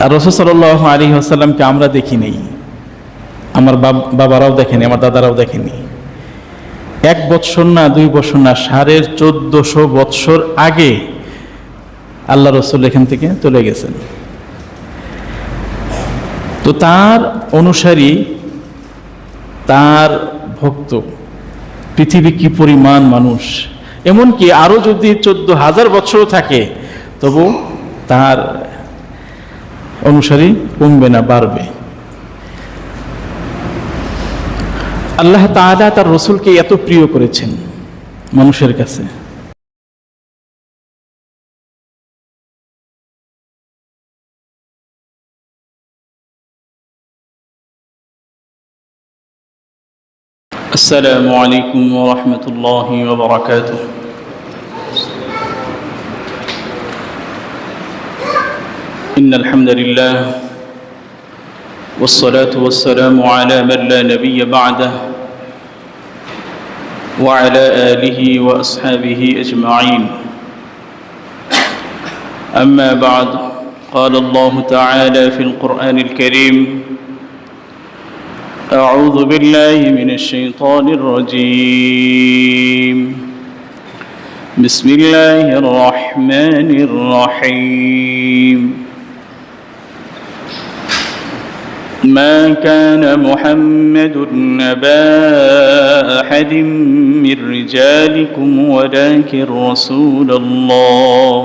আর রাসূল সাল্লাল্লাহু আলাইহি ওয়াসাল্লামকে আমরা দেখি নাই, আমার বাবারাও দেখেনি, আমার দাদারাও দেখেনি। 1 বৎসর না 2 বৎসর না, 1450 বৎসর আগে আল্লাহ রাসূল এখান থেকে চলে গেছেন। তো তার অনুসারী, তার ভক্ত পৃথিবী কি পরিমাণ মানুষ, এমনকি আরো যদি 14,000 বছর থাকে তবু তার অনুসারী কমবে না, বাড়বে। আল্লাহ তাআলা তার রাসূলকে এত প্রিয় করেছেন মানুষের কাছে। আসসালামু আলাইকুম ওয়া রাহমাতুল্লাহি ওয়া বারাকাতুহু। ইন্নাল হামদুলিল্লাহ والصلاة والسلام على من لا نبي بعده وعلى آله وأصحابه أجمعين. أما بعد، قال الله تعالى في القرآن الكريم: أعوذ بالله من الشيطان الرجيم. بسم الله الرحمن الرحيم. ما كان محمد نبا أحد من رجالكم ولكن رسول الله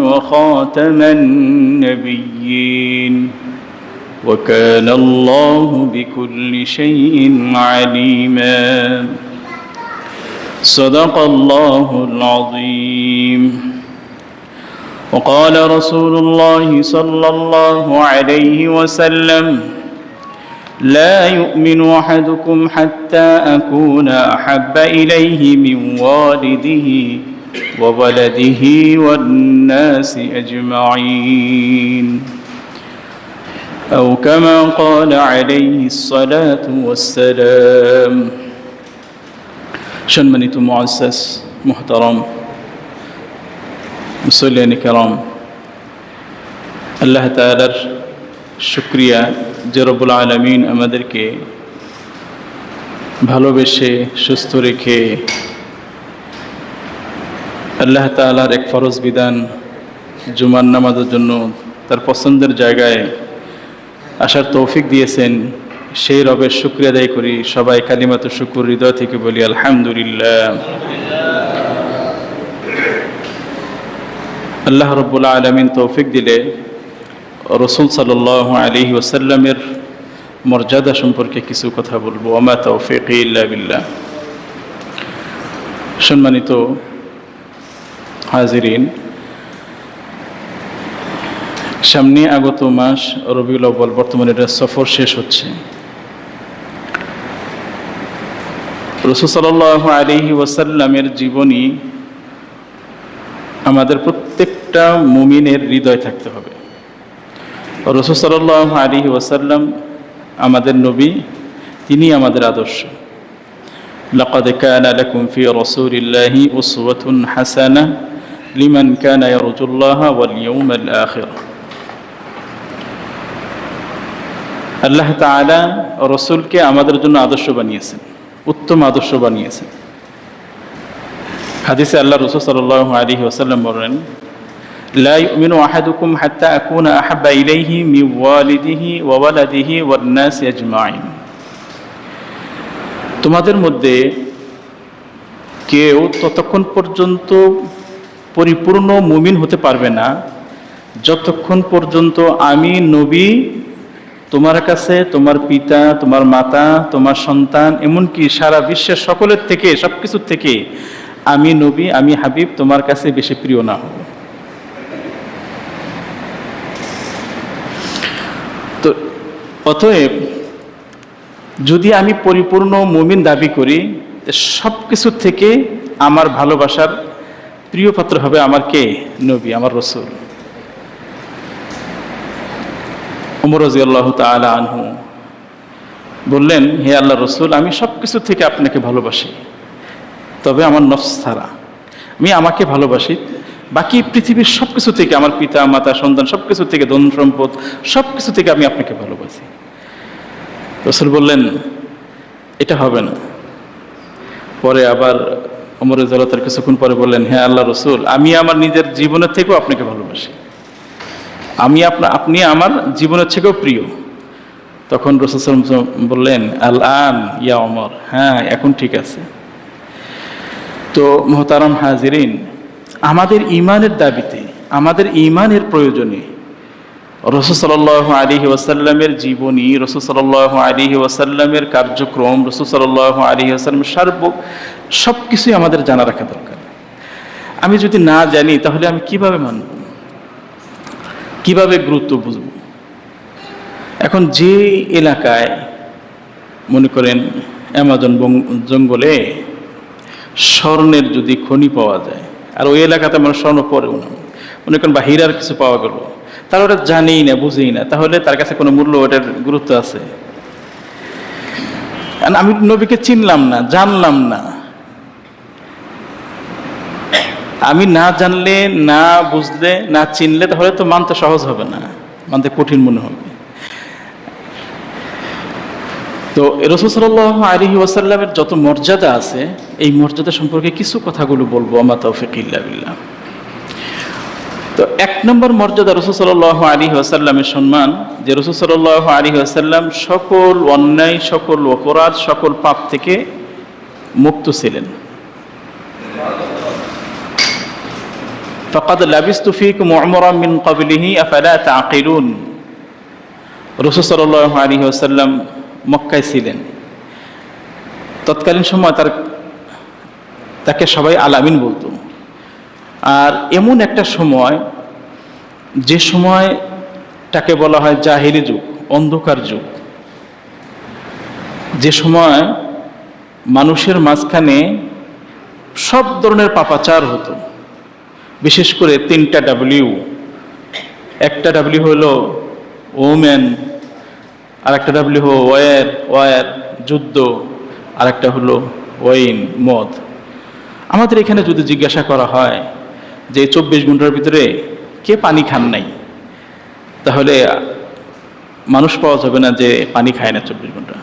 وخاتم النبيين وكان الله بكل شيء عليما. صدق الله العظيم. وقال رسول الله صلى الله عليه وسلم: لا يؤمن أحدكم حتى أكون أحب إليه من والده وولده والناس أجمعين، أو كما قال عليه الصلاة والسلام. সম্মানিত মুআজ্জাজ মুহতারাম মুসল্লিয়ান কিরাম, আল্লাহ তাআলার শুকরিয়া যে রব্বুল আলামিন আমাদেরকে ভালোবেসে সুস্থ রেখে আল্লাহ তাআলার এক ফরজ বিধান জুমার নামাজের জন্য তার পছন্দের জায়গায় আসার তৌফিক দিয়েছেন। সেই রবের শুকরিয়া আদায় করি। সবাই কালিমাতুশ শুকর হৃদয় থেকে বলি আলহামদুলিল্লাহ। আল্লাহ রাব্বুল আলামিন তৌফিক দিলে রাসূল সাল্লাল্লাহু আলাইহি ওয়াসাল্লামের মর্যাদা সম্পর্কে কিছু কথা বলবো। ওয়া মা তাওফীকি ইল্লা বিল্লাহ। সম্মানিত হাজিরিন, সামনে আগত মাস রবিউল আউয়াল, বর্তমানে এটা সফর শেষ হচ্ছে। রাসূল সাল্লাল্লাহু আলাইহি ওয়াসাল্লামের জীবনী আমাদের প্রত্যেকটা মুমিনের হৃদয় থাকতে হবে। রাসূল সাল্লাল্লাহু আলাইহি ওয়াসাল্লাম আমাদের নবী, তিনি আমাদের আদর্শ। লাকাদ কানা লাকুম ফি রাসূলিল্লাহি উসওয়াতুন হাসানাহ লিমান কানা ইয়ারজুল্লাহা ওয়াল ইয়াউমাল আখির। আল্লাহ তাআলা রাসূলকে আমাদের জন্য আদর্শ বানিয়েছেন, উত্তম আদর্শ বানিয়েছেন। হাদিসে আল্লাহ রাসূল সাল্লাল্লাহু আলাইহি ওয়াসাল্লাম বলেন: লা ইউমিনু আহাদুকুম হাত্তা আকুনা আহাব্বা ইলাইহি মিন ওয়ালিদিহি ওয়া ওয়ালাদিহি ওয়ান নাসি আজমাইন। তোমাদের মধ্যে কেউ ততক্ষণ পর্যন্ত পরিপূর্ণ মুমিন হতে পারবে না যতক্ষণ পর্যন্ত আমি নবী তোমার কাছে, তোমার পিতা, তোমার মাতা, তোমার সন্তান, এমনকি সারা বিশ্বের সকলের থেকে, সবকিছুর থেকে আমি নবী, আমি হাবিব তোমার কাছে বেশি প্রিয় না হব। তো অতএব যদি আমি পরিপূর্ণ মুমিন দাবি করি, সব কিছু থেকে আমার ভালোবাসার প্রিয় পাত্র হবে আমার কে? নবী, আমার রাসূল। ওমর রাদিয়াল্লাহু তাআলা আনহু বললেন, হে আল্লাহর রাসূল, আমি সব কিছু থেকে আপনাকে ভালোবাসি, তবে আমার নফস ছাড়া। আমি আমাকে ভালোবাসি, বাকি পৃথিবীর সব কিছু থেকে, আমার পিতা মাতা সন্তান সব কিছু থেকে, ধন সম্পদ সব কিছু থেকে আমি আপনাকে ভালোবাসি। রাসূল বললেন এটা হবে না। পরে আবার ওমর রাদিয়াল্লাহু তাআলা কিছুক্ষণ পরে বললেন, হ্যাঁ আল্লাহ রাসূল, আমি আমার নিজের জীবনের থেকেও আপনাকে ভালোবাসি, আপনি আমার জীবনের থেকেও প্রিয়। তখন রাসূল সাল্লাল্লাহু আলাইহি ওয়াসাল্লাম বললেন, আল আন ইয়া ওমর, হ্যাঁ এখন ঠিক আছে। তো মুহতারাম হাজিরিন, আমাদের ঈমানের দাবিতে, আমাদের ঈমানের প্রয়োজনে রাসূল সাল্লাল্লাহু আলাইহি ওয়াসাল্লামের জীবনী, রাসূল সাল্লাল্লাহু আলাইহি ওয়াসাল্লামের কার্যক্রম, রাসূল সাল্লাল্লাহু আলাইহি ওয়াসাল্লামের সব কিছুই আমাদের জানা রাখা দরকার। আমি যদি না জানি তাহলে আমি কিভাবে মানব, কিভাবে গুরুত্ব বুঝব? এখন যে এলাকায় মনে করেন অ্যামাজন জঙ্গলে স্বর্ণের যদি খনি পাওয়া যায়, আর ওই এলাকাতে আমরা স্বর্ণ পরেও না, মনে করেন বা হীরার কিছু পাওয়া গেল, তারা ওটা জানেই না, বুঝেই না, তাহলে তার কাছে কোনো মূল্য, ওটার গুরুত্ব আছে? আমি নবীকে চিনলাম না, জানলাম না, আমি না জানলে, না বুঝলে, না চিনলে তাহলে তো মানতে সহজ হবে না, মানতে কঠিন মনে হবে। তো রাসূল সাল্লাল্লাহু আলাইহি ওয়াসাল্লামের যত মর্যাদা আছে, এই মর্যাদা সম্পর্কে কিছু কথাগুলো বলবো, আমা তাওফীক ইল্লা বিল্লাহ। তো এক নম্বর মর্যাদা রাসূল সাল্লাল্লাহু আলাইহি ওয়াসাল্লামের সম্মান, যে রাসূল সাল্লাল্লাহু আলাইহি ওয়াসাল্লাম সকল অন্যায়, সকল অপরাধ, সকল পাপ থেকে মুক্ত ছিলেন। ফাকাদ লাবিস্তু ফীকুম উমরান মিন ক্বাবলিহি আফালা তাআকিলুন। রাসূল সাল্লাল্লাহু আলাইহি ওয়াসাল্লাম মক্কায় ছিলেন, তৎকালীন সময় তাকে সবাই আলামিন বলতো। আর এমন একটা সময়, যে সময়টাকে বলা হয় জাহিলি যুগ, অন্ধকার যুগ, যে সময় মানুষের মাঝখানে সব ধরনের পাপাচার হতো, বিশেষ করে 3টা ডাব্লিউ। একটা ডাব্লিউ হলো ওমেন, আর একটা ডাব্লিউ হলো ওয়ার যুদ্ধ, আর একটা হলো ওয়াইন মদ। আমাদের এখানে যদি জিজ্ঞাসা করা হয় যে 24 ঘন্টার ভিতরে কে পানি খান নাই, তাহলে মানুষ পাওয়া যাবে না যে পানি খায় না 24 ঘন্টা।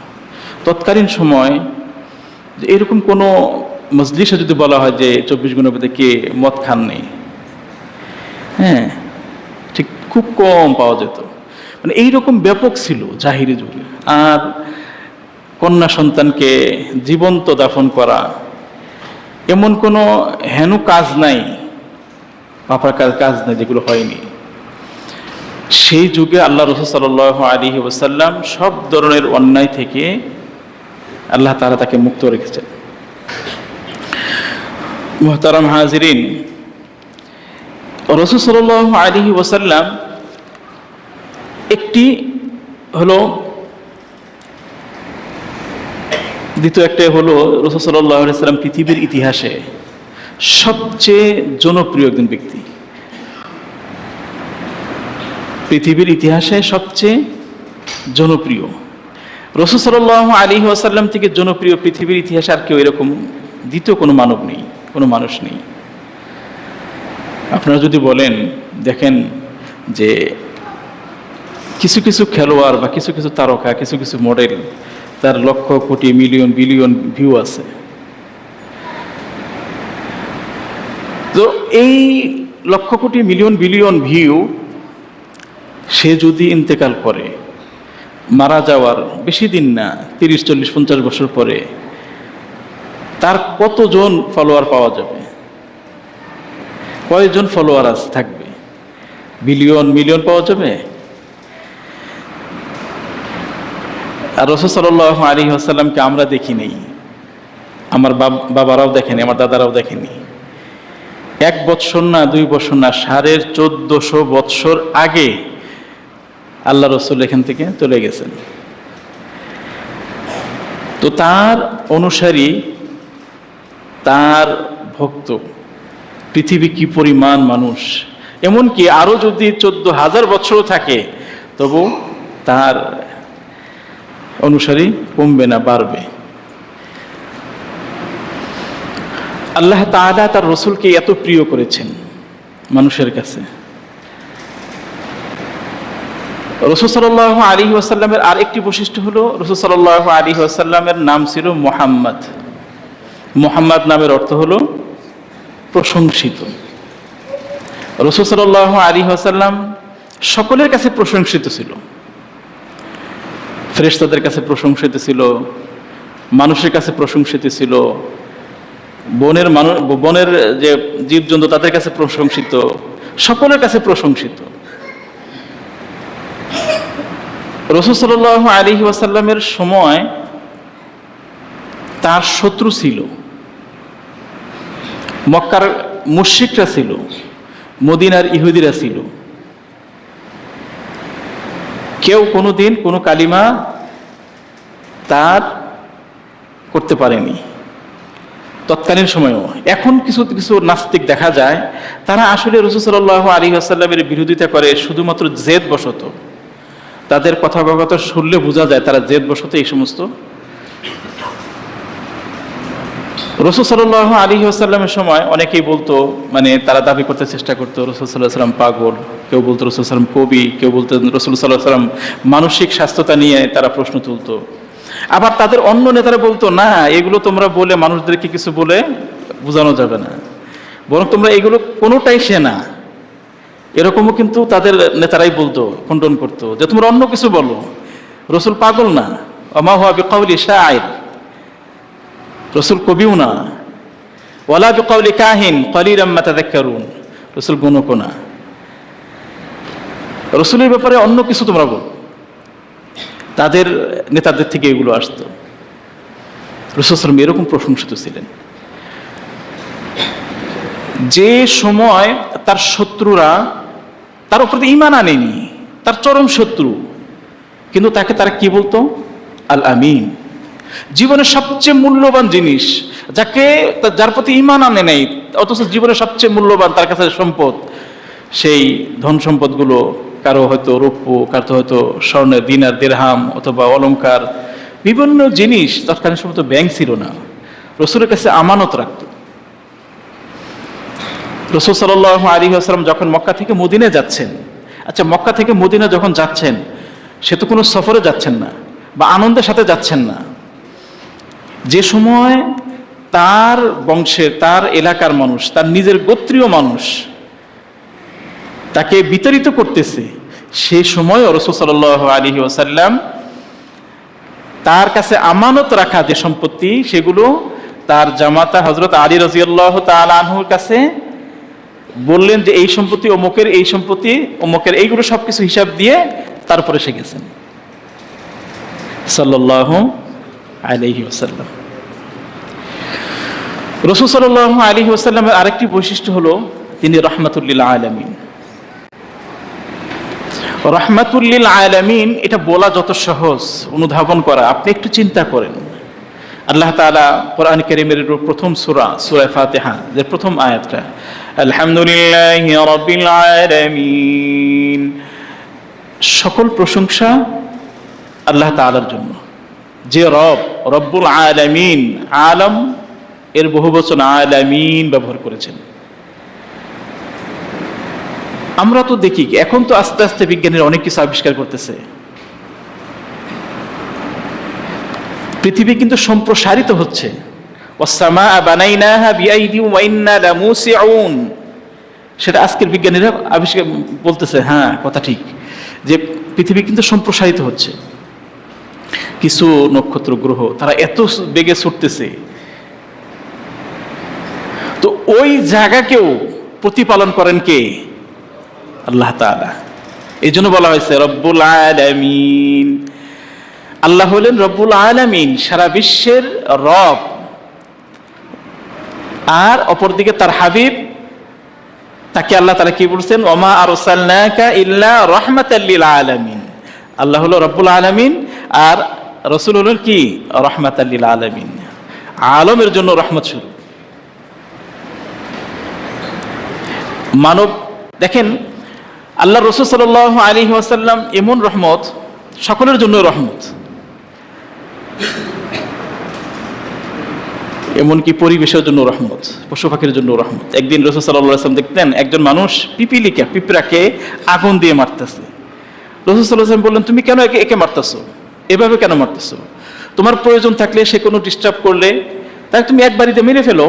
তৎকালীন সময় যে এরকম কোনো মজলিসে যদি বলা হয় যে 24 ঘন্টার ভিতরে কে মদ খান নেই, হ্যাঁ, ঠিক খুব কম পাওয়া যেত। মানে এইরকম ব্যাপক ছিল জাহিরি যুগে। আর কন্যা সন্তানকে জীবন্ত দাফন করা, এমন কোনো হেন কাজ নাই, পাপার কাজ নাই যেগুলো হয়নি। সেই যুগে আল্লাহ রাসূল সাল্লাল্লাহু আলাইহি ওয়াসাল্লাম সব ধরনের অন্যায় থেকে আল্লাহ তাআলা তাকে মুক্ত রেখেছেন। মুহতারাম হাজিরিন, রাসূল সাল্লাল্লাহু আলাইহি ওয়াসাল্লাম একটি হলো, দ্বিতীয় একটা হলো রাসূল সাল্লাল্লাহু আলাইহি ওয়াসাল্লাম পৃথিবীর ইতিহাসে সবচেয়ে জনপ্রিয় একজন ব্যক্তি। পৃথিবীর ইতিহাসে সবচেয়ে জনপ্রিয় রাসূল সাল্লাল্লাহু আলাইহি ওয়াসাল্লাম থেকে জনপ্রিয় পৃথিবীর ইতিহাসে আর কেউ এরকম দ্বিতীয় কোনো মানব নেই, কোনো মানুষ নেই। আপনারা যদি বলেন, দেখেন যে কিছু কিছু খেলোয়াড় বা কিছু কিছু তারকা, কিছু কিছু মডেল, তার lakh crore million billion view আছে, তো এই lakh crore million billion view সে যদি ইন্তেকাল করে, মারা যাওয়ার বেশি দিন না, 30, 40, 50 বছর পরে তার কতজন ফলোয়ার পাওয়া যাবে? কয়জন ফলোয়ার থাকবে? বিলিয়ন মিলিয়ন পাওয়া যাবে? আর রাসূল সাল্লাল্লাহু আলাইহি ওয়াসাল্লামকে আমরা দেখি নেই, আমার বাবারাও দেখেনি, আমার দাদারাও দেখেনি। 1 বৎসর না 2 বৎসর না, 1450 বৎসর আগে আল্লাহ রাসূল এখান থেকে চলে গেছেন। তো তার অনুসারী, তার ভক্ত পৃথিবী কি পরিমাণ মানুষ, এমনকি আরো যদি 14,000 বছর থাকে তবু তার অনুসারী কমবে না, বাড়বে। আল্লাহ তাআলা তার রাসূলকে এত প্রিয় করেছেন, মানুষের কাছে। রাসূল সাল্লাল্লাহু আলাইহি ওয়াসাল্লামের আর একটি বৈশিষ্ট্য হলো, রাসূল সাল্লাল্লাহু আলাইহি ওয়াসাল্লামের নাম ছিল মুহাম্মদ। মুহাম্মদ নামের অর্থ হলো প্রশংসিত। রাসূল সাল্লাল্লাহু আলাইহি ওয়াসাল্লাম সকলের কাছে প্রশংসিত ছিল। ফেরেশতাদের কাছে প্রশংসিত ছিল, মানুষের কাছে প্রশংসিত ছিল, বনের যে জীবজন্তু তাদের কাছে প্রশংসিত, সকলের কাছে প্রশংসিত। রাসূল সাল্লাল্লাহু আলাইহি ওয়াসাল্লামের সময় তার শত্রু ছিল, মক্কার মুশরিকরা ছিল, মদিনার ইহুদিরা ছিল। কেউ কোনোদিন কোনো কালিমা তার করতে পারেনি তৎকালীন সময়েও। এখন কিছু কিছু নাস্তিক দেখা যায়, তারা আসলে রাসূল সাল্লাল্লাহু আলাইহি ওয়াসাল্লামের বিরোধিতা করে শুধুমাত্র জেদ বশত। তাদের কথাবার্তা শুনলে বোঝা যায় তারা জেদ বশত এই সমস্ত। রাসূল সাল্লাল্লাহু আলাইহি ওয়াসাল্লামের সময় অনেকেই বলতো, মানে তারা দাবি করতে চেষ্টা করতো রাসূল সাল্লাল্লাহু আলাইহি ওয়াসাল্লাম পাগল, কেউ বলতো রাসূল সাল্লাল্লাহু আলাইহি ওয়াসাল্লাম কবি, কেউ বলতো রাসূল সাল্লাল্লাহু আলাইহি ওয়াসাল্লাম মানসিক স্বাস্থ্যতা নিয়ে তারা প্রশ্ন তুলতো। আবার তাদের অন্য নেতারা বলতো, না এগুলো তোমরা বলে মানুষদেরকে কিছু বলে বোঝানো যাবে না, বরং তোমরা এগুলো কোনোটাই সে না। এরকমও কিন্তু তাদের নেতারাই বলতো, খণ্ডন করতো, যে তোমরা অন্য কিছু বলো, রাসূল পাগল না, ওমা হুয়া বিকাউলি শাইর, রাসূল কবিও না, ওয়ালা বিকাউলি কাহিন ক্বালিলাম মা তাযাক্কারুন, রাসূল গণকও না। রাসূলের ব্যাপারে অন্য কিছু তোমরা বলো। তাদের নেতাদের থেকে এগুলো আসতো। রাসূল সাল্লাল্লাহু আলাইহি ওয়াসাল্লাম এরকম প্রশংসিত ছিলেন। যে সময় তার শত্রুরা তার উপরে ঈমান আনেনি, তার চরম শত্রু, কিন্তু তাকে তারা কি বলতো? আল আমিন। জীবনের সবচেয়ে মূল্যবান জিনিস, যার প্রতি ঈমান আনে নাই, অথচ জীবনের সবচেয়ে মূল্যবান তার কাছে সম্পদ, সেই ধন সম্পদগুলো কারো হয়তো রৌপ্য, কারো হয়তো স্বর্ণের দিনার দিরহাম অথবা অলংকার, বিভিন্ন জিনিস। তৎকালীন সময় তো ব্যাংক ছিল না, রাসূলের কাছে আমানত রাখত। রাসূল সাল্লাল্লাহু আলাইহি ওয়াসাল্লাম যখন মক্কা থেকে মদিনায় যাচ্ছেন, আচ্ছা মক্কা থেকে মদিনা যখন যাচ্ছেন, সে তো কোনো সফরে যাচ্ছেন না বা আনন্দের সাথে যাচ্ছেন না। যে সময় তার বংশে, তার এলাকার মানুষ, তার নিজের গোত্রীয় মানুষ তাকে বিতাড়িত করতেছে, সেই সময় রাসূল সাল্লাল্লাহু আলাইহি ওয়াসাল্লাম তার কাছে আমানত রাখা যে সম্পত্তি, সেগুলো তার জামাতা হযরত আলী রাদিয়াল্লাহু তাআলা আনহুর কাছে বললেন যে এই সম্পত্তি অমুকের, এই সম্পত্তি অমুকের, এইগুলো সবকিছু হিসাব দিয়ে তারপরে সে গেছেন সাল্লাল্লাহু আলাইহি ওয়াসাল্লাম। রাসূল সাল্লাল্লাহু আলাইহি ওয়াসাল্লামের আরেকটি বৈশিষ্ট্য হলো তিনি রাহমাতুল লিল আলামিন। রাহমাতুল লিল আলামিন, এটা বলা যত সহজ, অনুধাবন করা আপনি একটু চিন্তা করেন। আল্লাহ তাআলা কোরআন কারীমের প্রথম সূরা, সূরা ফাতিহা, যে প্রথম আয়াতটা, আলহামদুলিল্লাহি রাব্বিল আলামিন, সকল প্রশংসা আল্লাহ তাআলার জন্য, যে রব্বুল আলামিন, আলম এর বহুবচন আলামিন ব্যবহার করেছেন। আমরা তো দেখি এখন তো আস্তে আস্তে বিজ্ঞানীরা অনেক কিছু আবিষ্কার করতেছে, পৃথিবী কিন্তু সম্প্রসারিত হচ্ছে। ওয়াসসামাআ বানাইনাহা বিআইদিন ওয়া ইন্না লামুসিউন, সেটা আজকের বিজ্ঞানীরা আবিষ্কার বলতেছে, হ্যাঁ কথা ঠিক, যে পৃথিবী কিন্তু সম্প্রসারিত হচ্ছে। কিছু নক্ষত্র গ্রহ তারা এত বেগে ছুটতেছে, তো ওই জায়গাকেও প্রতিপালন করেন কে? আল্লাহ তাআলা। এই জন্য বলা হয়েছে রব্বুল আলামিন। আল্লাহ হলেন রব্বুল আলামিন, সারা বিশ্বের রব। আর অপরদিকে তার হাবিব, তাকে আল্লাহ তাআলা কি বলছেন? ওমা আরসালনাকা ইল্লা রাহমাতাল লিল আলামিন। আল্লাহ হলো রব্বুল আলামিন, আর রাসূল হলেন কি? রাহমাতাল লিল আলামিন, আলমের জন্য রহমত স্বরূপ। মানব দেখেন, আল্লাহ রাসূল সাল্লাল্লাহু আলাইহি ওয়াসাল্লাম এমন রহমত, সকলের জন্য রহমত। এমনকি পরিবেশের জন্য রহমত, পশু পাখির জন্য রহমত। একদিন রাসূল সাল্লাল্লাহু আলাইহি ওয়াসাল্লাম দেখতেন একজন মানুষ পিঁপড়াকে আগুন দিয়ে মারতেছে। রাসূল সাল্লাল্লাহু আলাইহি ওয়াসাল্লাম বললেন, তুমি কেন একে মারতেছো, এভাবে কেন মারতেছো? তোমার প্রয়োজন থাকলে, সে কোনো ডিস্টার্ব করলে তাকে তুমি এক বাড়িতে মেরে ফেলো,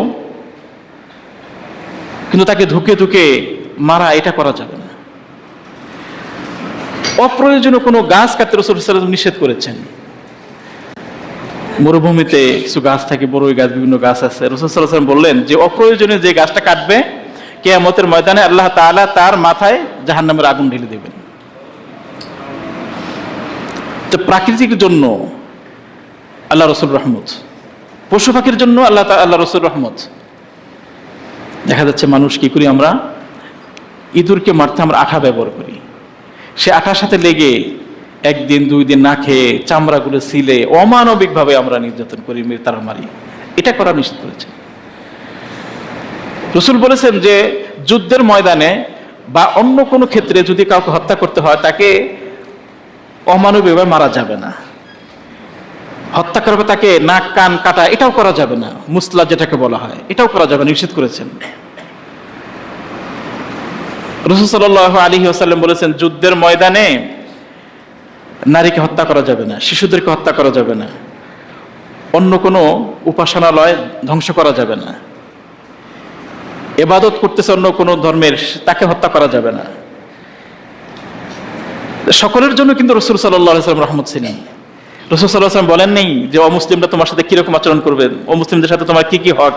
কিন্তু তাকে ধুকে ধুকে মারা এটা করা যাবে না। অপ্রয়োজনীয় কোনো গাছ কাটতে রাসূল সাল্লাল্লাহু আলাইহি ওয়াসাল্লাম নিষেধ করেছেন। মরুভূমিতে কিছু গাছ থাকে, বড়ই গাছ, বিভিন্ন গাছ আছে। রাসূল সাল্লাল্লাহু আলাইহি ওয়াসাল্লাম বললেন যে অপ্রয়োজনীয় যে গাছটা কাটবে, কিয়ামতের ময়দানে আল্লাহ তাআলা তার মাথায় জাহান্নামের আগুন ঢেলে দেবেন। তো প্রাকৃতিক জন্য আল্লাহ রসুল রহমত, পশু পাখির জন্য আল্লাহ রসুল রহমত। দেখা যাচ্ছে মানুষ কি করি, আমরা ইঁদুরকে মারতে আমরা আঠা ব্যবহার করি, সে আঠার সাথে লেগে একদিন দুই দিন না খেয়ে চামড়াগুলো ছিলে অমানবিকভাবে আমরা নির্যাতন করি, তারা মারি। এটা করা নিষেধ করেছে। রসুল বলেছেন যে যুদ্ধের ময়দানে বা অন্য কোনো ক্ষেত্রে যদি কাউকে হত্যা করতে হয়, তাকে অমানবিকভাবে মারা যাবে না। হত্যা করবে তাকে নাক কান কাটা, এটাও করা যাবে না। মুসলা যেটাকে বলা হয়, এটাও করা যাবে না, নিষেধ করেছেন। রাসূল সাল্লাল্লাহু আলাইহি ওয়াসাল্লাম বলেছেন যুদ্ধের ময়দানে নারীকে হত্যা করা যাবে না, শিশুদেরকে হত্যা করা যাবে না, অন্য কোনো উপাসনালয় ধ্বংস করা যাবে না, ইবাদত করতেছে অন্য কোনো ধর্মের, তাকে হত্যা করা যাবে না। সকলের জন্য কিন্তু রাসূল সাল্লাল্লাহু আলাইহি ওয়াসাল্লাম রহমত ছিলেন। রাসূল সাল্লাল্লাহু আলাইহি ওয়াসাল্লাম বলেন নেই যে অমুসলিমরা তোমার সাথে কিরকম আচরণ করবে, অমুসলিমদের সাথে তোমার কি কি হক।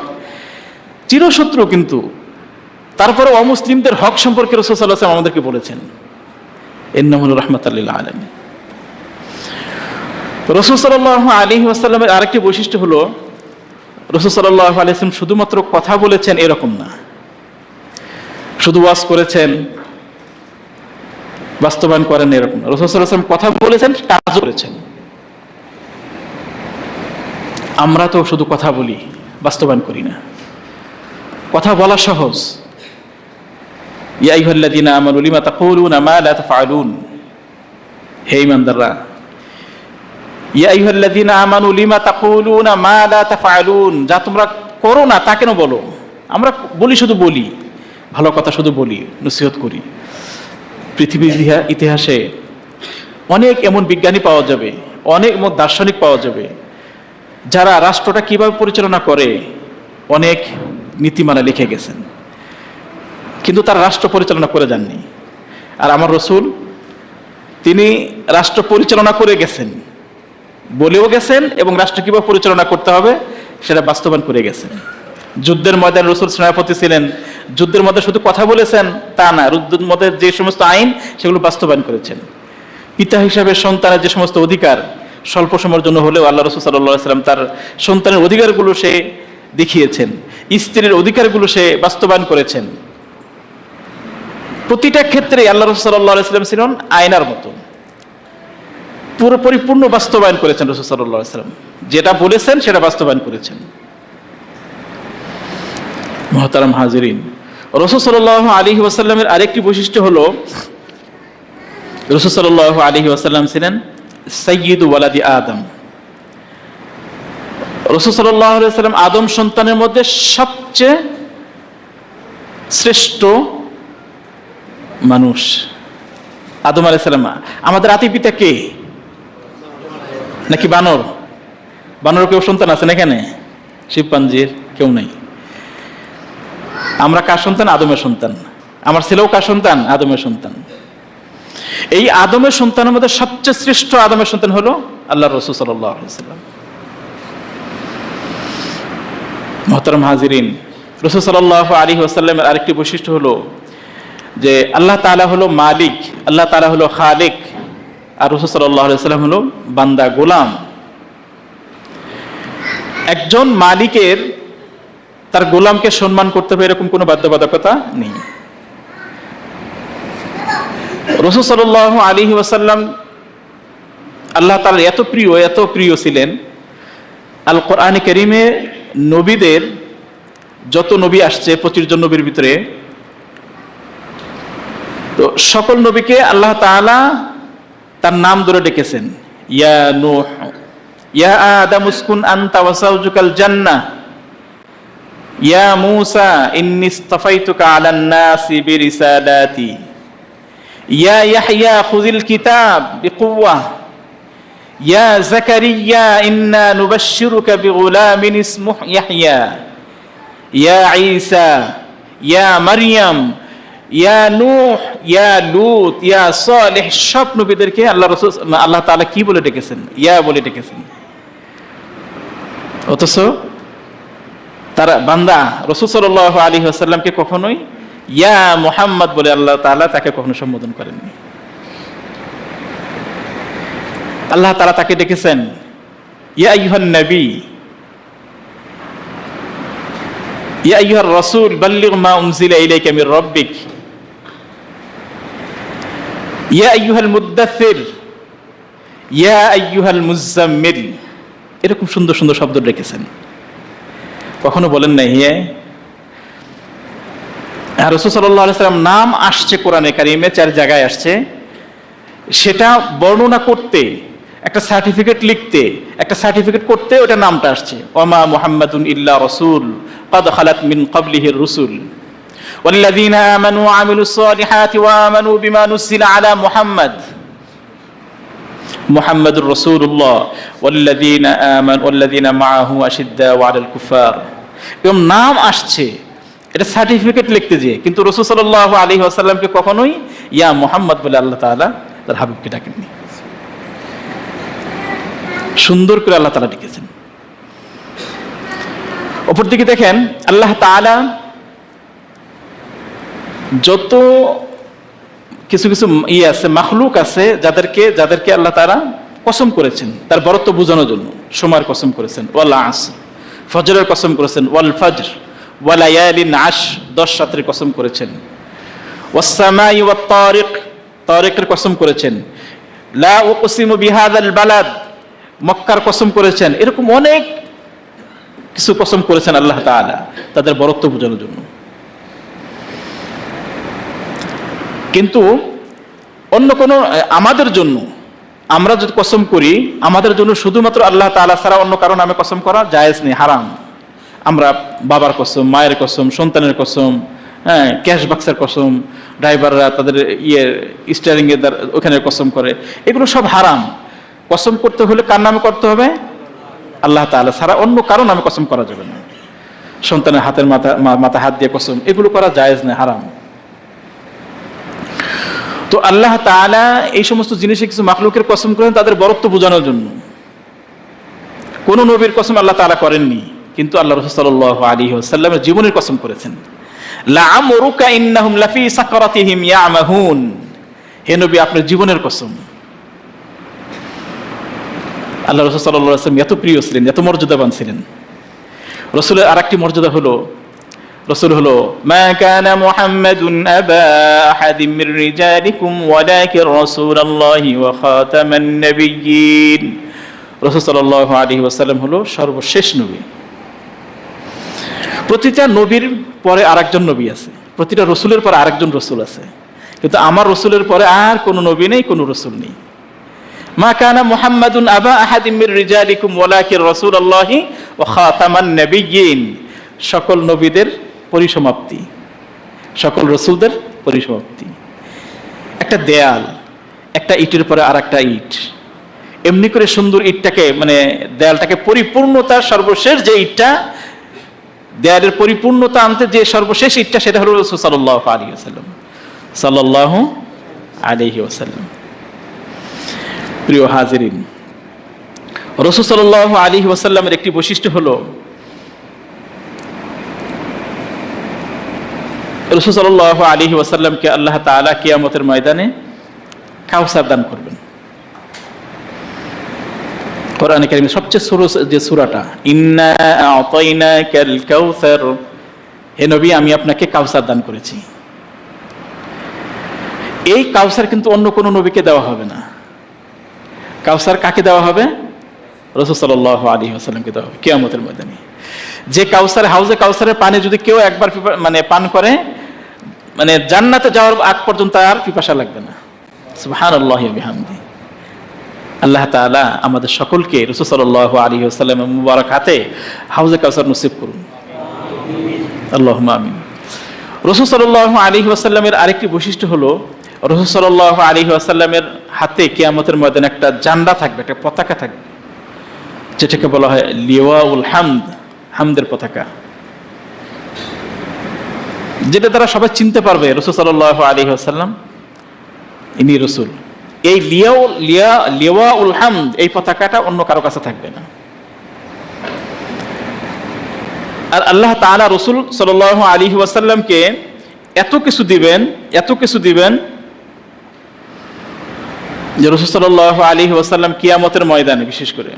চিরশত্রু কিন্তু তারপরে অমুসলিমদের হক সম্পর্কে রাসূল সাল্লাল্লাহু আলাইহি ওয়াসাল্লাম আমাদেরকে বলেছেন, ইন্নাহু রাহমাতাল লিল আলামিন। রাসূল সাল্লাল্লাহু আলাইহি ওয়াসাল্লামের আরেকটি বৈশিষ্ট্য হলো, রাসূল সাল্লাল্লাহু আলাইহি ওয়াসাল্লাম শুধুমাত্র কথা বলেছেন এরকম না, শুধু ওয়াজ করেছেন বাস্তবায়ন করেন এরকম না। রাসূল সাল্লাল্লাহু আলাইহি ওয়াসাল্লাম কথা বলেছেন, কাজ করেছেন। আমরা তো শুধু কথা বলি, বাস্তবায়ন করি না। কথা বলা সহজ, ইয়া আইয়ুহাল্লাযীনা আমানু লিমা তাকুলুনা মা লা তাফআলুন, হে ঈমানদাররা, ইয়া আইয়ুহাল্লাযীনা আমানু লিমা তাকুলুনা মা লা তাফআলুন, যা তোমরা করো না তা কেন বলো। আমরা বলি, শুধু বলি, ভালো কথা শুধু বলি, নসিহত করি। পৃথিবীর ইতিহাসে অনেক এমন বিজ্ঞানী পাওয়া যাবে, অনেক এমন দার্শনিক পাওয়া যাবে, যারা রাষ্ট্রটা কিভাবে পরিচালনা করে অনেক নীতিমালা লিখে গেছেন, কিন্তু তারা রাষ্ট্র পরিচালনা করে যাননি। আর আমার রসুল, তিনি রাষ্ট্র পরিচালনা করে গেছেন, বলেও গেছেন, এবং রাষ্ট্র কিভাবে পরিচালনা করতে হবে সেটা বাস্তবায়ন করে গেছেন। যুদ্ধের ময়দানে রসুল সেনাপতি ছিলেন, যুদ্ধের মধ্যে শুধু কথা বলেছেন তা না, যুদ্ধের মধ্যে যে সমস্ত আইন সেগুলো বাস্তবায়ন করেছেন। পিতা হিসাবে সন্তানের যে সমস্ত অধিকার স্বল্প সময়ের জন্য হলেও আল্লাহ রাসূল সাল্লাল্লাহু আলাইহি ওয়াসাল্লাম তার সন্তানের অধিকারগুলো সে দেখিয়েছেন, স্ত্রীর অধিকারগুলো সে বাস্তবায়ন করেছেন। প্রতিটা ক্ষেত্রে আল্লাহ রাসূল সাল্লাল্লাহু আলাইহি ওয়াসাল্লাম ছিলেন আয়নার মতো, পুরো পরিপূর্ণ বাস্তবায়ন করেছেন। রাসূল সাল্লাল্লাহু আলাইহি ওয়াসাল্লাম যেটা বলেছেন সেটা বাস্তবায়ন করেছেন। মুহতারাম হাজিরিন, রাসূল সাল্লাল্লাহু আলাইহি ওয়াসাল্লামের আরেকটি বৈশিষ্ট্য হলো, রাসূল সাল্লাল্লাহু আলাইহি ওয়াসাল্লাম ছিলেন সাইয়্যিদু ওয়ালাদি আদম। রাসূল সাল্লাল্লাহু আলাইহি ওয়াসাল্লাম আদম সন্তানের মধ্যে সবচেয়ে শ্রেষ্ঠ মানুষ। আদম আলাইহিস সালাম আমাদের আদি পিতা কে? নাকি বানর? বানরের কেউ সন্তান আছেন এখানে? শিবপাঞ্জির কেউ নাই। আমরা কার সন্তান? আদমের সন্তান। আমার ছেলেও কার সন্তান? আদমের সন্তান। এই আদমের সন্তানের মধ্যে সবচেয়ে শ্রেষ্ঠ আদমের সন্তান হলো আল্লাহর রাসূল সাল্লাল্লাহু আলাইহি ওয়াসাল্লাম। মুহতারাম হাজিরিন, রাসূল সাল্লাল্লাহু আলাইহি ওয়াসাল্লামের আরেকটি বৈশিষ্ট্য হলো যে আল্লাহ তাআলা হলো মালিক, আল্লাহ তাআলা হলো খালিক, আর রাসূল সাল্লাল্লাহু আলাইহি ওয়াসাল্লাম হলো বান্দা, গোলাম। একজন মালিকের তার গোলামকে সম্মান করতে হবে এরকম কোনো বাধ্যবাধকতা নেই। রাসূল সাল্লাল্লাহু আলাইহি ওয়াসাল্লাম আল্লাহ তাআলার এত প্রিয় ছিলেন, আল কোরআনে কারীমে নবীদের যত নবী আসছে 25 জন নবীর ভিতরে, তো সকল নবীকে আল্লাহ তাআলা তার নাম ধরে ডেকেছেন। ইয়া নূহ, ইয়া আদম উসকুন আনতা ওয়া যাওজুকাল জান্নাহ, ইয়া মূসা ইন্নী ইসতাফাইতুকা আলান নাসি বিরিসালাতি, ইয়া ইয়াহইয়া খুযিল কিতাব বিকুওয়া, ইয়া যাকারিয়া ইন্না নুবাশশিরুকা বিগুলামিন ইসমুহু ইয়াহইয়া, ইয়া ঈসা, ইয়া মারইয়াম, ইয়া নূহ, ইয়া লূত, ইয়া সালেহ। সব নবীদেরকে আল্লাহ তাআলা কি বলে ডেকেছেন? ইয়া বলে ডেকেছেন। অথচ তারা বান্দা রাসূল সাল্লাল্লাহু আলাইহি ওয়াসাল্লামকে কখনোই ইয়া মুহাম্মদ বলে আল্লাহ তাআলা তাকে কখনো সম্বোধন করেননি। আল্লাহ তাআলা তাকে ডেকেছেন ইয়া আইয়ুহান নবী, ইয়া আইয়ুহার রাসূল বাল্লিগ মা উনজিলা ইলাইকা মির রাব্বিক, ইয়া আইয়ুহাল মুদ্দাথির, ইয়া আইয়ুহাল মুজাম্মিল। এরকম সুন্দর সুন্দর শব্দ রেখেছেন, কখনো বলেন নাই হে। রাসূল সাল্লাল্লাহু আলাইহি ওয়াসাল্লাম নাম আসছে কোরআনে কারিমে 4 জায়গায় আসছে, সেটা বর্ণনা করতে, একটা সার্টিফিকেট লিখতে, একটা সার্টিফিকেট করতে ওটা নামটা আসছে। ওমা মুহাম্মাদুন ইল্লা রাসূল ক্বাদ খালাত মিন ক্বাবলিহির রুসুল ওয়াল্লাযীনা আমানু ওয়া আমিলুস সালিহাতি ওয়া আমানু বিমা নুজিলা আলা মুহাম্মাদুর রাসূলুল্লাহ ওয়াল্লাযীনা মাআহু আশিদ্দাউ আলাল কুফার। এরকম নাম আসছে, এটা সার্টিফিকেট লিখতে যেয়ে, কিন্তু রাসূল সাল্লাল্লাহু আলাইহি ওয়াসাল্লামকে কখনোই ইয়া মুহাম্মদ বলে আল্লাহ তাআলা তার হাবিবকে ডাকেননি। সুন্দর করে আল্লাহ তাআলা ডেকেছেন। অপরদিকে দেখেন আল্লাহ তাআলা যত কিছু কিছু আছে মাখলুক আছে যাদেরকে আল্লাহ তাআলা কসম করেছেন তার বরত্ব বোঝানোর জন্য। সময়ের কসম করেছেন ওয়াল আসর, ফজরের কসম করেছেন ওয়াল ফজর, ওয়া লায়ালিন আশর, 10 রাতের কসম করেছেন, ওয়াস সামাই ওয়াত তারিক, তারিকের কসম করেছেন, লা উকসিমু বিহাযাল বালাদ, মক্কার কসম করেছেন। এরকম অনেক কিছু কসম করেছেন আল্লাহ তাআলা তাদের বরত্ব বোঝানোর জন্য। কিন্তু অন্য কোন আমাদের জন্য আমরা যদি কসম করি, আমাদের জন্য শুধুমাত্র আল্লাহ তাআলা ছাড়া অন্য কারো নামে কসম করা জায়েজ নেই, হারাম। আমরা বাবার কসম, মায়ের কসম, সন্তানের কসম, হ্যাঁ, ক্যাশ বাক্সের কসম, ড্রাইভাররা তাদের স্টিয়ারিং এর ওখানে কসম করে, এগুলো সব হারাম। কসম করতে হলে কার নামে করতে হবে? আল্লাহ তাআলা ছাড়া অন্য কারো নামে কসম করা যাবে না। সন্তানের হাতের মাথা হাত দিয়ে কসম, এগুলো করা জায়েজ নেই, হারাম। তো আল্লাহ তাআলা এই সমস্ত জিনিসে কিছু মাখলুকের কসম করেন তাদের বরত্ব বোঝানোর জন্য। কোন নবীর কসম আল্লাহ তাআলা করেননি, কিন্তু আল্লাহ রাসূল সাল্লাল্লাহু আলাইহি ওয়াসাল্লামের জীবনের কসম করেছেন। লাআমরুকা ইন্নাহুম লাফি সাকরাতিহিম ইয়ামাহুন, হে নবী আপনার জীবনের কসম। আল্লাহ রাসূল সাল্লাল্লাহু আলাইহি ওয়াসাল্লাম এত প্রিয় ছিলেন, এত মর্যাদাবান ছিলেন। রাসূলের আরেকটি মর্যাদা হলো, রাসূল হলো মা কানা মুহাম্মাদুন আবা আহাদিম মির রিজালিকুম ওয়ালাকিন রাসূলুল্লাহি ওয়া খাতামান নাবিয়্যিন। রাসূল সাল্লাল্লাহু আলাইহি ওয়াসাল্লাম হলো সর্বশেষ নবী। প্রতিটা নবীর পরে আরেকজন নবী আছে, প্রতিটা রাসূলের পরে আরেকজন রাসূল আছে, কিন্তু আমার রাসূলের পরে আর কোনো নবী নেই, কোনো রাসূল নেই। মা কানা মুহাম্মাদুন আবা আহাদিম মির রিজালিকুম ওয়ালাকিন রাসূলুল্লাহি ওয়া খাতামান নাবিয়্যিন। সকল নবীদের পরিসমাপ্তি, সকল রাসূলদের পরিসমাপ্তি। একটা দেয়াল, একটা ইটের পরে আর একটা ইট, এমনি করে সুন্দর ইটটাকে, মানে দেয়ালটাকে পরিপূর্ণতার সর্বশেষ যে ইটটা, দেয়ালের পরিপূর্ণতা আনতে যে সর্বশেষ ইটটা, সেটা হলো রাসূল সাল্লাল্লাহু আলাইহি ওয়াসাল্লাম, সাল্লাল্লাহু আলাইহি ওয়াসাল্লাম। প্রিয় হাজিরিন, রাসূল সাল্লাল্লাহু আলাইহি ওয়াসাল্লামের একটি বৈশিষ্ট্য হলো রাসূল সাল্লাল্লাহু আলাইহি ওয়াসাল্লামকে আল্লাহ তাআলা কিয়ামতের ময়দানে কাউসার দান করবেন। কোরআনে কারীমের সবচেয়ে ছোট যে সূরাটা, ইন্না আ'তাইনাকাল কাউসার, হে নবী আমি আপনাকে কাউসার দান করেছি। এই কাউসার কিন্তু অন্য কোনো নবীকে দেওয়া হবে না। কাউসার কাকে দেওয়া হবে? রাসূল সাল্লাল্লাহু আলাইহি ওয়াসাল্লামকে দেওয়া হবে কিয়ামতের ময়দানে। যে কাউসার, হাউজে কাউসারের পানি যদি কেউ একবার মানে পান করে, মানে জান্নাতে যাওয়ার আগ পর্যন্ত আর পিপাসা লাগবে না। সুবহানাল্লাহি ওয়া বিহামদিহি। আল্লাহ তাআলা আমাদের সকলকে রাসূল সাল্লাল্লাহু আলাইহি ওয়াসাল্লামের মুবারক হাতে হাউজে কাউসার নসিব করুন। আল্লাহুম্মা আমিন। রাসূল সাল্লাল্লাহু আলাইহি ওয়াসাল্লামের আরেকটি বৈশিষ্ট্য হলো, রাসূল সাল্লাল্লাহু আলাইহি ওয়াসাল্লামের হাতে কিয়ামতের ময়দানে একটা ঝান্ডা থাকবে, একটা পতাকা থাকবে, যেটাকে বলা হয় লিওয়াউল হামদ, হামদের পতাকা, যেটা দ্বারা সবাই চিনতে পারবে রাসূল সাল্লাল্লাহু আলাইহি ওয়াসাল্লাম ইনি রাসূল। এই লিওয়াউল হামদ, এই পতাকাটা অন্য কারো কাছে থাকবে না। আর আল্লাহ তাআলা রাসূল সাল্লাল্লাহু আলাইহি ওয়াসাল্লামকে এত কিছু দিবেন যে রাসূল সাল্লাল্লাহু আলাইহি ওয়াসাল্লাম কিয়ামতের ময়দানে, বিশেষ করে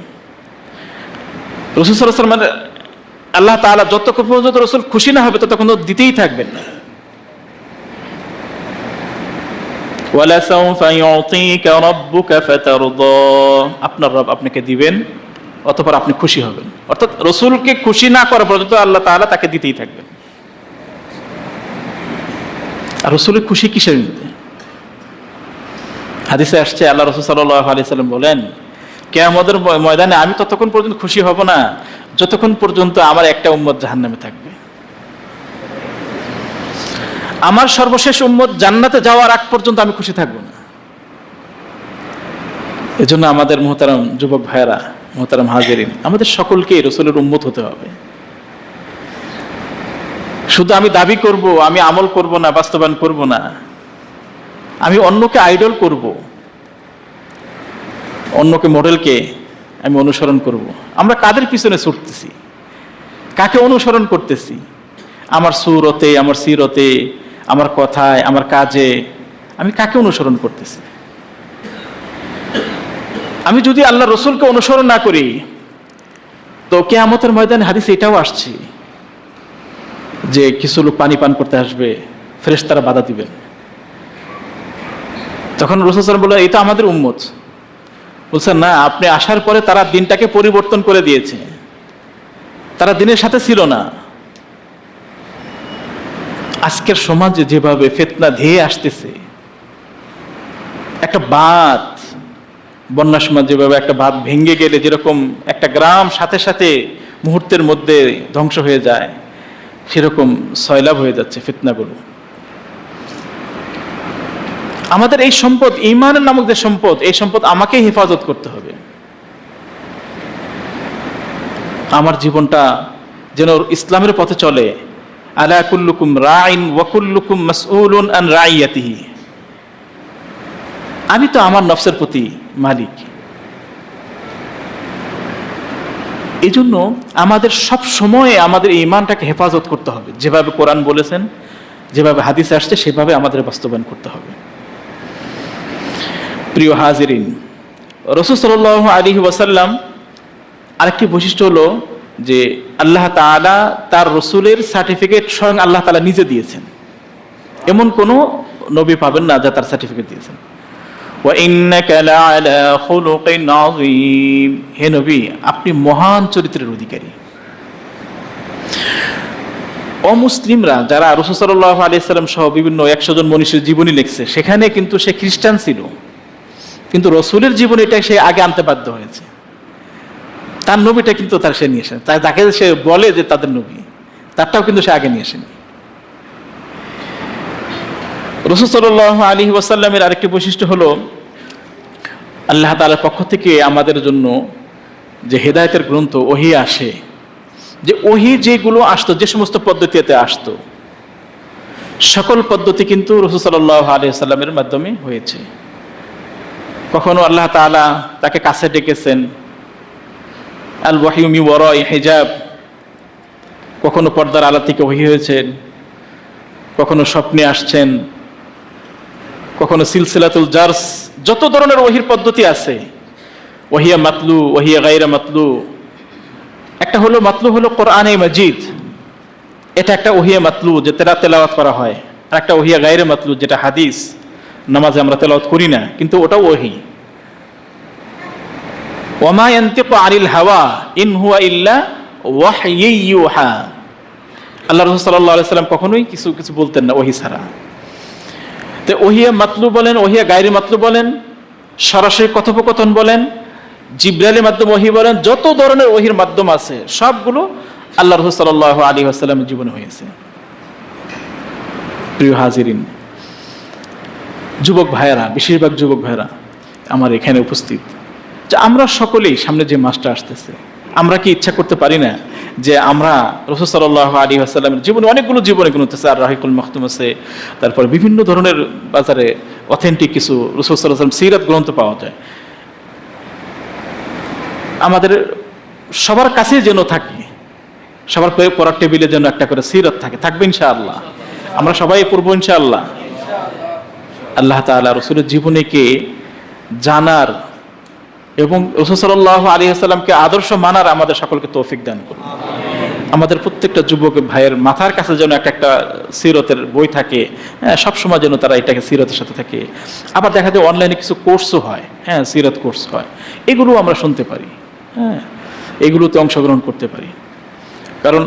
রাসূল সাল্লাল্লাহু আলাইহি ওয়াসাল্লাম, আল্লাহ তাআলা যতক্ষণ পর্যন্ত রাসূল খুশি না হবে ততক্ষণ দিতেই থাকবেন না। ওয়ালা সাউফা ইউতিকা রাব্বুকা ফাতারদা, আপনার রব আপনাকে দিবেন, অতঃপর আপনি খুশি হবেন। অর্থাৎ রাসূলকে খুশি না করা পর্যন্ত আল্লাহ তাআলা তাকে দিতেই থাকবেন। আর রাসূলের খুশি কিসের মধ্যে? হাদিসে আসছে, আল্লাহ রাসূল সাল্লাল্লাহু আলাইহি ওয়াসাল্লাম বলেন, কিয়ামতের ময়দানে আমি ততক্ষণ পর্যন্ত খুশি হব না যতক্ষণ পর্যন্ত আমার একটা উম্মত জাহান্নামে থাকবে। আমার সর্বশেষ উম্মত জান্নাতে যাওয়ার আগ পর্যন্ত আমি খুশি থাকব না। এজন্য আমাদের মুহতারাম যুবক ভাইয়েরা, মুহতারাম হাজিরিন, আমাদের সকলকে রাসূলের উম্মত হতে হবে। শুধু আমি দাবি করব, আমি আমল করব না, বাস্তবায়ন করব না, আমি অন্যকে আইডল করব, অন্যকে মডেলকে আমি অনুসরণ করব। আমরা কাদের পিছনে ছুটতেছি, কাকে অনুসরণ করতেছি? আমার সুরতে, আমার সিরতে, আমার কথায়, আমার কাজে আমি কাকে অনুসরণ করতেছি? আমি যদি আল্লাহ রসুলকে অনুসরণ না করি তো কিয়ামতের ময়দানে হাদিসে এটাও আসছে যে কিছু লোক পানি পান করতে আসবে, ফেরেশতারা বাধা দিবেন। তখন রাসূল সাল্লাল্লাহু আলাইহি ওয়াসাল্লাম বললেন, এটা আমাদের উম্মত। বলছেন না, আপনি আসার পরে তারা দিনটাকে পরিবর্তন করে দিয়েছে, তারা দিনের সাথে ছিল না। আজকের সমাজে যেভাবে ফিতনা ধেয়ে আসতেছে, একটা বাঁধ, বন্যার সময় যেভাবে একটা বাঁধ ভেঙে গেলে যেরকম একটা গ্রাম সাথে সাথে মুহূর্তের মধ্যে ধ্বংস হয়ে যায়, সেরকম সয়লাব হয়ে যাচ্ছে ফিতনাগুলো। আমাদের এই সম্পদ, ঈমানের নামক যে সম্পদ, এই সম্পদ আমাকেই হেফাজত করতে হবে। আমার জীবনটা যেন ইসলামের পথে চলে। আলা কুল্লুকুম রাইন ওয়া কুল্লুকুম মাসউলুন আন রাইয়াতিহি। আমি তো আমার নফসের প্রতি মালিক। এই জন্য আমাদের সব সময় আমাদের ঈমানটাকে হেফাজত করতে হবে। যেভাবে কোরআন বলেছেন, যেভাবে হাদিসে আসছে, সেভাবে আমাদের বাস্তবায়ন করতে হবে। প্রিয় হাজিরিন, রাসূল সাল্লাল্লাহু আলাইহি ওয়াসাল্লাম আরেকটি বৈশিষ্ট্য হলো যে আল্লাহ তাআলা তার রসুলের সার্টিফিকেট স্বয়ং আল্লাহ তাআলা নিজে দিয়েছেন। এমন কোনো নবী পাবেন না যা তার সার্টিফিকেট দিয়েছেন। ওয়া ইন্নাকা লাআলা খুলুকিন আযীম, হে নবী আপনি মহান চরিত্রের অধিকারী। অমুসলিমরা যারা রাসূল সাল্লাল্লাহু আলাইহি ওয়াসাল্লাম সহ বিভিন্ন 100 জন মনীষীর জীবনী লিখছে, সেখানে কিন্তু সে খ্রিস্টান ছিল, কিন্তু রসুলের জীবন এটা সে আগে আনতে বাধ্য হয়েছে। তার নবীটা কিন্তু তার সে নিয়ে আসেন, তাই যাকে সে বলে যে তাদের নবী, তারটাও কিন্তু সে আগে নিয়ে আসেন। রাসূল সাল্লাল্লাহু আলাইহি ওয়াসাল্লামের আরেকটি বৈশিষ্ট্য হলো আল্লাহ তাআলার পক্ষ থেকে আমাদের জন্য যে হেদায়েতের গ্রন্থ ওহী আসে, যে ওহী যেগুলো আসতো, যে সমস্ত পদ্ধতিতে আসতো, সকল পদ্ধতি কিন্তু রাসূল সাল্লাল্লাহু আলাইহি ওয়াসাল্লামের মাধ্যমে হয়েছে। কখনো আল্লাহ তাআলা তাকে কাছে ডেকেছেন, আল ওয়াহয়ু মিন ওয়ারাই হিজাব, কখনো পর্দার আড়াল থেকে ওহী হয়েছেন, কখনো স্বপ্নে আসছেন, কখনো সিলসিলাতুল জারস, যত ধরনের ওহীর পদ্ধতি আছে, ওহিয়া মাতলু, ওহিয়া গায়রা মাতলু। একটা হলো মাতলু হলো কোরআনে মাজিদ, এটা একটা ওহিয়া মাতলু যেটা তেলাওয়াত করা হয়, আর একটা ওহিয়া গায়রা মাতলু যেটা হাদিস, নামাজে আমরা তেলাওয়াত করি না কিন্তু ওটাও ওহী। ওয়ামা ইয়ানতিকু আনিল হাওয়া ইন হুয়া ইল্লা ওয়াহয়ুন ইউহা। আল্লাহ রাসূল সাল্লাল্লাহু আলাইহি ওয়াসাল্লাম কখনোই কিছু বলতেন না ওহী ছাড়া। তো ওহিয়া মাতলু বলেন, ওহিয়া গায়রে মাতলু বলেন, সরাসরি কথোপকথন বলেন, জিবরাইলের মাধ্যমে ওহী বলেন, যত ধরনের ওহীর মাধ্যম আছে সবগুলো আল্লাহ রাসূল সাল্লাল্লাহু আলাইহি ওয়াসাল্লামের জীবনে হয়েছে। প্রিয় হাজিরিন, যুবক ভাইয়েরা, বেশিরভাগ যুবক ভাইয়েরা আমার এখানে উপস্থিত, যে আমরা সকলেই সামনে যে মাসটা আসতেছে, আমরা কি ইচ্ছা করতে পারি না যে আমরা রাসূল সাল্লাল্লাহু আলাইহি ওয়াসাল্লামের জীবনে, অনেকগুলো জীবনে গুণ হতেছে, আর রাহিকুল মাখতুম আছে, তারপর বিভিন্ন ধরনের বাজারে অথেন্টিক কিছু রাসূল সাল্লাল্লাহু আলাইহি ওয়াসাল্লাম সিরাত গ্রন্থ পাওয়া যায়। আমাদের সবার কাছে যেন থাকে, সবার পড়ার টেবিলে যেন একটা করে সিরাত থাকে, থাকবে ইনশাআল্লাহ। আমরা সবাই পড়বো ইনশাআল্লাহ। আল্লাহ তাআলা রাসূলের জীবনীকে জানার এবং রাসূল সাল্লাল্লাহু আলাইহি ওয়াসাল্লামকে আদর্শ মানার আমাদের সকলকে তৌফিক দান করুন। আমাদের প্রত্যেকটা যুবক ভাইয়ের মাথার কাছে যেন একটা সিরতের বই থাকে, সবসময় যেন তারা এটাকে সিরতের সাথে থাকে। আবার দেখা যায় অনলাইনে কিছু কোর্সও হয়, সিরত কোর্স হয়, এগুলো আমরা শুনতে পারি, এগুলোতে অংশগ্রহণ করতে পারি। কারণ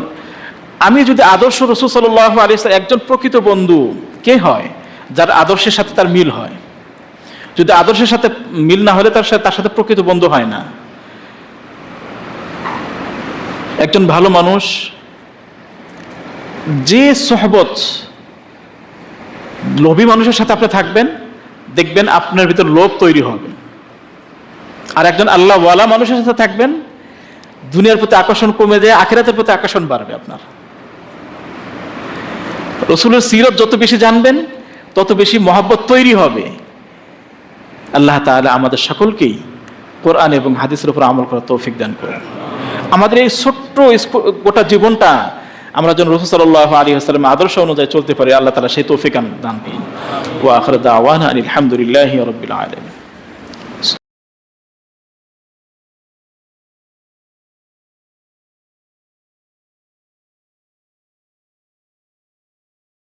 আমি যদি আদর্শ রাসূল সাল্লাল্লাহু আলাইহি ওয়াসাল্লাম, একজন প্রকৃত বন্ধু কে হয়? যার আদর্শের সাথে তার মিল হয়। যদি আদর্শের সাথে মিল না হলে তার সাথে প্রকৃত বন্ধু হয় না। একজন ভালো মানুষ যে সোহবত, লোভী মানুষের সাথে আপনি থাকবেন, দেখবেন আপনার ভিতর লোভ তৈরি হবে। আর একজন আল্লাহওয়ালা মানুষের সাথে থাকবেন, দুনিয়ার প্রতি আকর্ষণ কমে যায়, আখিরাতের প্রতি আকর্ষণ বাড়বে আপনার। রাসূলের সিরত যত বেশি জানবেন, তত বেশি মহব্বত তৈরি হবে। আল্লাহ তাআলা আমাদের সকলকেই কোরআন এবং হাদিসের উপর আমল করার তৌফিক দান করুন। আমাদের এই ছোট্ট গোটা জীবনটা আমরা যেন রাসূল সাল্লাল্লাহু আলাইহি ওয়াসাল্লামের আদর্শ অনুযায়ী চলতে পারি, আল্লাহ তাআলা সেই তৌফিক দান করুন। ওয়া আখিরু দাওয়ানা আলহামদুলিল্লাহি রাব্বিল আলামিন।